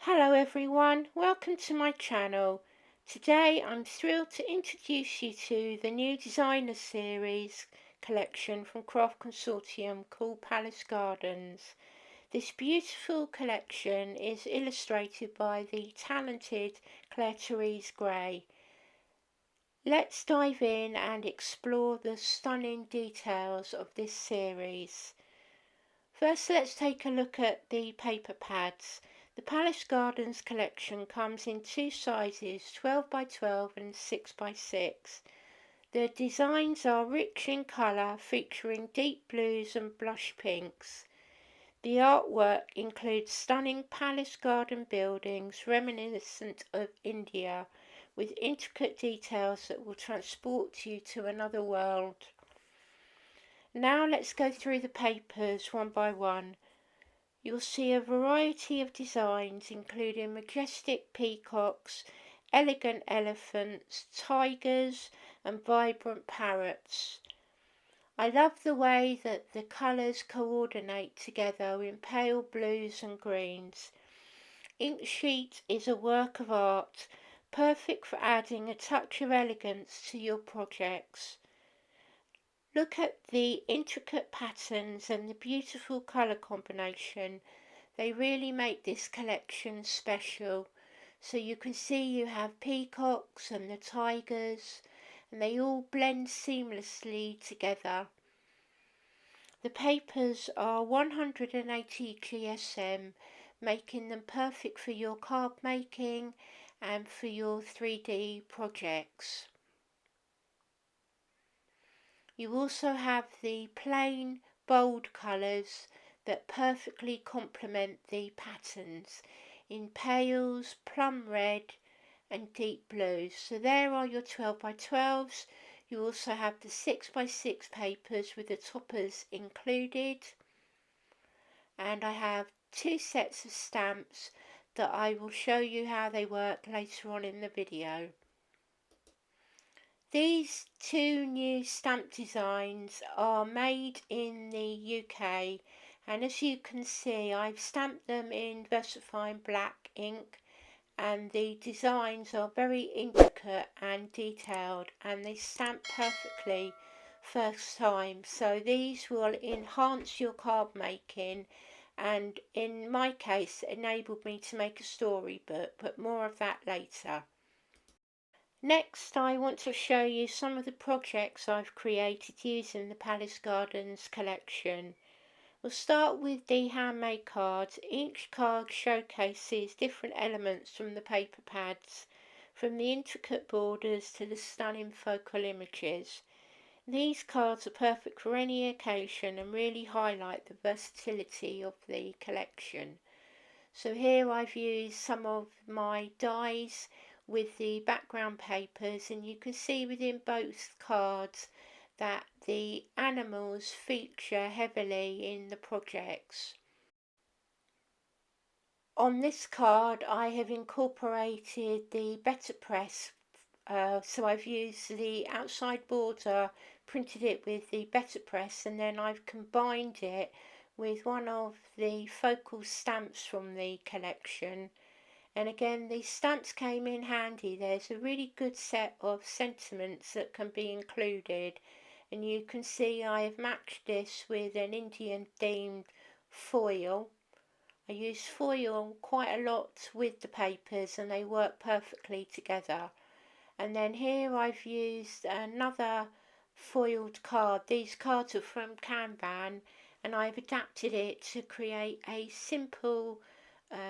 Hello everyone, welcome to my channel. Today I'm thrilled to introduce you to the new designer series collection from Craft Consortium called Palace Gardens. This beautiful collection is illustrated by the talented Clare Therese Gray. Let's dive in and explore the stunning details of this series. First, let's take a look at the paper pads. The Palace Gardens collection comes in two sizes, 12 by 12 and 6 by 6. The designs are rich in colour, featuring deep blues and blush pinks. The artwork includes stunning palace garden buildings reminiscent of India, with intricate details that will transport you to another world. Now let's go through the papers one by one. You'll see a variety of designs including majestic peacocks, elegant elephants, tigers and vibrant parrots. I love the way that the colours coordinate together in pale blues and greens. Inksheet is a work of art, perfect for adding a touch of elegance to your projects. Look at the intricate patterns and the beautiful colour combination. They really make this collection special. So you can see you have peacocks and the tigers, and they all blend seamlessly together. The papers are 180 GSM, making them perfect for your card making and for your 3D projects. You also have the plain, bold colours that perfectly complement the patterns in pales, plum red and deep blues. So there are your 12 by 12s. You also have the 6 by 6 papers with the toppers included. And I have two sets of stamps that I will show you how they work later on in the video. These two new stamp designs are made in the UK, and as you can see I've stamped them in VersaFine black ink, and the designs are very intricate and detailed, and they stamp perfectly first time. So these will enhance your card making, and in my case enabled me to make a storybook, but more of that later. Next, I want to show you some of the projects I've created using the Palace Gardens collection. We'll start with the handmade cards. Each card showcases different elements from the paper pads, from the intricate borders to the stunning focal images. These cards are perfect for any occasion and really highlight the versatility of the collection. So here I've used some of my dies with the background papers, and you can see within both cards that the animals feature heavily in the projects. On this card I have incorporated the better press, so I've used the outside border, printed it with the better press, and then I've combined it with one of the focal stamps from the collection. And again, these stamps came in handy. There's a really good set of sentiments that can be included, and you can see I have matched this with an Indian themed foil. I use foil quite a lot with the papers and they work perfectly together. And then here I've used another foiled card. These cards are from Kanban, and I've adapted it to create a simple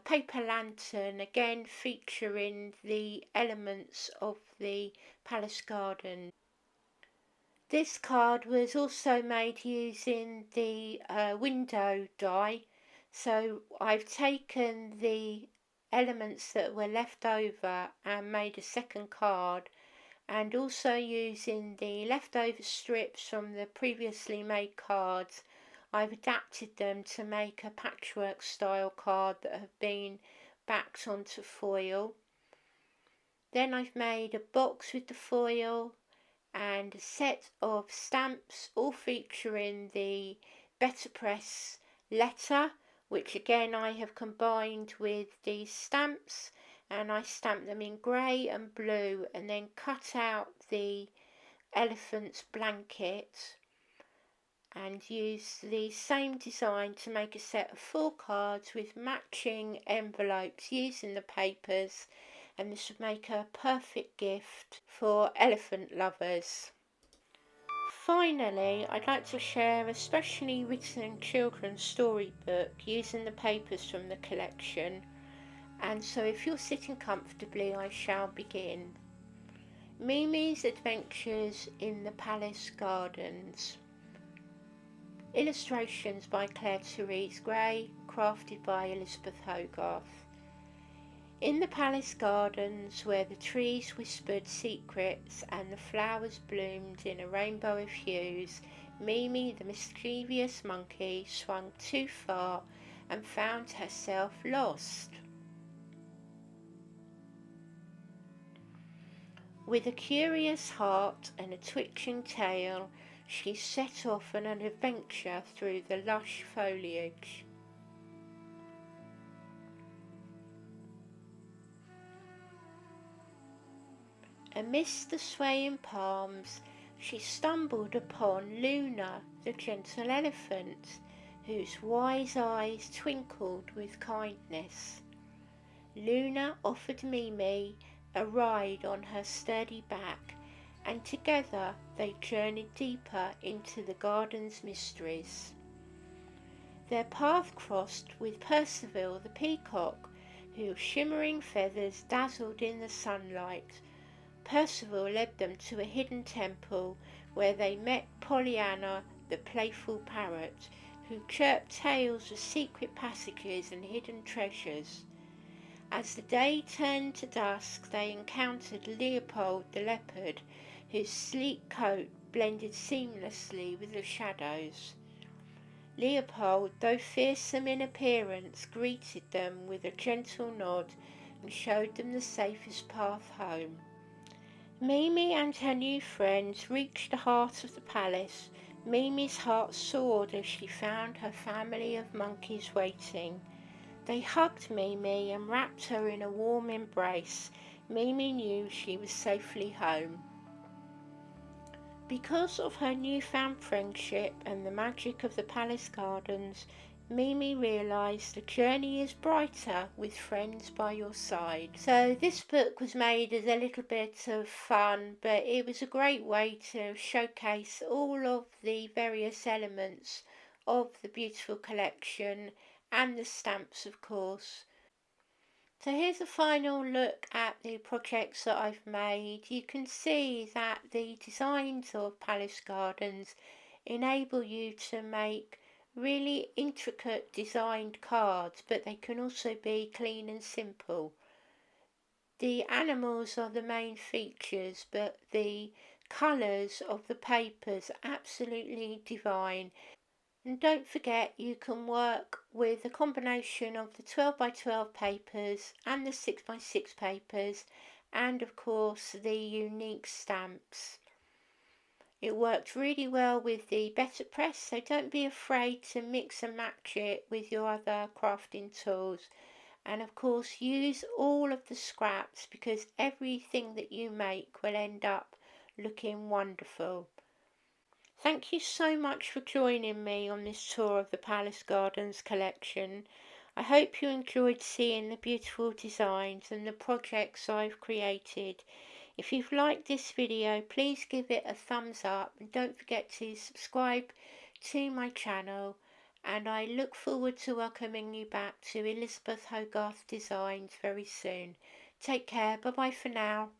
paper lantern, again featuring the elements of the palace garden. This card was also made using the window die, so I've taken the elements that were left over and made a second card, and also using the leftover strips from the previously made cards, I've adapted them to make a patchwork style card that have been backed onto foil. Then I've made a box with the foil and a set of stamps, all featuring the Better Press letter, which again I have combined with these stamps, and I stamped them in grey and blue and then cut out the elephant's blanket and used the same design to make a set of 4 cards with matching envelopes using the papers, and this would make a perfect gift for elephant lovers. Finally, I'd like to share a specially written children's storybook using the papers from the collection, and so if you're sitting comfortably I shall begin. Mimi's Adventures in the Palace Gardens. Illustrations by Clare Therese Gray, crafted by Elizabeth Hogarth. In the palace gardens, where the trees whispered secrets and the flowers bloomed in a rainbow of hues, Mimi the mischievous monkey swung too far and found herself lost. With a curious heart and a twitching tail, she set off on an adventure through the lush foliage. Amidst the swaying palms, she stumbled upon Luna, the gentle elephant, whose wise eyes twinkled with kindness. Luna offered Mimi a ride on her sturdy back, and together they journeyed deeper into the garden's mysteries. Their path crossed with Percival the peacock, whose shimmering feathers dazzled in the sunlight. Percival led them to a hidden temple where they met Pollyanna the playful parrot, who chirped tales of secret passages and hidden treasures. As the day turned to dusk, they encountered Leopold the leopard, whose sleek coat blended seamlessly with the shadows. Leopold, though fearsome in appearance, greeted them with a gentle nod and showed them the safest path home. Mimi and her new friends reached the heart of the palace. Mimi's heart soared as she found her family of monkeys waiting. They hugged Mimi and wrapped her in a warm embrace. Mimi knew she was safely home. Because of her newfound friendship and the magic of the palace gardens, Mimi realised the journey is brighter with friends by your side. So this book was made as a little bit of fun, but it was a great way to showcase all of the various elements of the beautiful collection and the stamps, of course. So here's a final look at the projects that I've made. You can see that the designs of palace gardens enable you to make really intricate designed cards, but they can also be clean and simple. The animals are the main features, but the colours of the papers are absolutely divine. And don't forget, you can work with a combination of the 12 by 12 papers and the 6 by 6 papers, and of course the unique stamps. It worked really well with the Better Press, so don't be afraid to mix and match it with your other crafting tools. And of course use all of the scraps, because everything that you make will end up looking wonderful. Thank you so much for joining me on this tour of the Palace Gardens collection. I hope you enjoyed seeing the beautiful designs and the projects I've created. If you've liked this video, please give it a thumbs up and don't forget to subscribe to my channel. and I look forward to welcoming you back to Elizabeth Hogarth Designs very soon. Take care. Bye bye for now.